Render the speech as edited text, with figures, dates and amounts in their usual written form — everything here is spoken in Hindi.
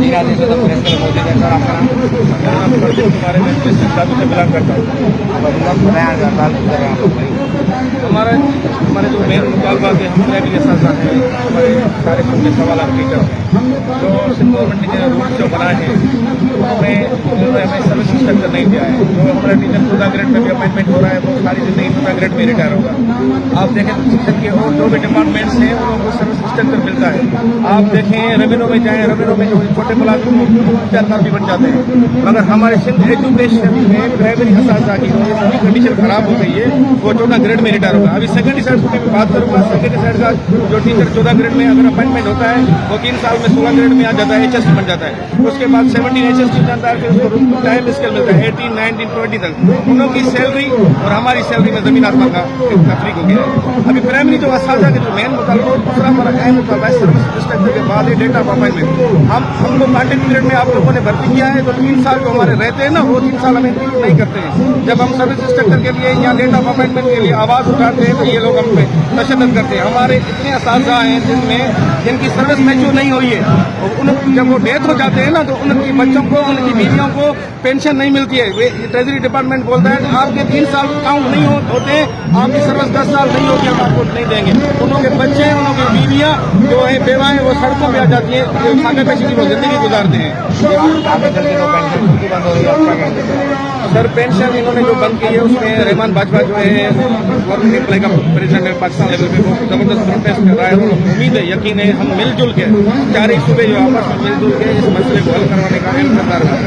मीरा देवी तो प्रेस क्लब मौजूद है। सर आपका नाम? प्रदीप कुमार है, मैं काबू से बिलोंग करता हूँ। हमारे जो मेन मुतालबा थे, हम प्राइमरी असासा हैं, हमारे सारे के सवाल टीचर जो गवर्नमेंट ने रूल्स जो बनाए हैं उन्होंने हमें सर्विस स्ट्रक्चर नहीं दिया है। जो हमारा टीचर 14 ग्रेड में भी अपॉइंटमेंट हो रहा है वो सारी जिंदगी 14 ग्रेड में रिटायर होगा। आप देखें तो शिक्षक के और जो भी डिपार्टमेंट्स हैं उन लोगों को सर्विस स्ट्रक्चर मिलता है। आप देखें रेवेन्यू में जाएँ, रेवेन्यू में जो छोटे मुलाजिम मुख्तार भी बन जाते हैं, मगर हमारे सिंध एजुकेशन में प्राइमरी असासा की कंडीशन खराब हो गई है। वो 14 ग्रेड में रिटायर होगा। अभी सेकेंडरी साइड की भी बात करूँगा। सेकेंडरी साइड का जो टीचर 14 ग्रेड में अगर अपॉइंटमेंट होता है वो 3 साल में 16 ग्रेड में आ जाता है, HST बन जाता है। उसके बाद 17 HST जाता है, फिर उसको टाइम स्केल मिलता है 18, 19, 20 तक। उन लोगों की सैलरी और हमारी सैलरी में जमीन आसमान का तफरीक हो गया है। अभी प्राइमरी जो असासा के जो मेन मुतालबा, दूसरा हमारा अहम मुतालबा है सर्विस स्ट्रक्चर के बाद डेटा ऑफ अपॉइंटमेंट। हम लोग कॉन्टेक्ट पीरियड में आप लोगों ने भर्ती किया है तो 3 साल जो हमारे रहते हैं ना, वो 3 साल हमें नहीं करते हैं। जब हम सर्विस स्ट्रक्चर के लिए या डेटा ऑफ अपॉइंटमेंट के लिए आवाज उठाते हैं तो ये लोग हम पे तशद्दुद करते हैं। हमारे इतने असासा हैं जिनकी सर्विस मैच्योर नहीं हुई है, जब वो डेथ हो जाते हैं ना तो उनकी बच्चों को, उनकी बीवियों को पेंशन नहीं मिलती है। ट्रेजरी डिपार्टमेंट बोलता है आपके 3 साल काउंट नहीं होते, आपकी सर्विस 10 साल नहीं होती, हम आपको नहीं देंगे। उनके बच्चे, उनकी बीवियां जो है बेवाएं, वो सड़कों पे आ जाती हैं, खाने पेशी की वो जिंदगी गुजारते हैं। सर पेंशन इन्होंने जो बंद की है उसमें रहमान बाजवा जो है गवर्नमेंट एम्प्लॉय का प्रेसिडेंट है पाकिस्तान लेवल पे, वो जबरदस्त प्रोटेस्ट कर रहा है। और उम्मीद है, यकीन है, हम मिलजुल के चार ही सूबे जो आपस में मिलजुल के इस मसले को हल करवाने का अहम किरदार है।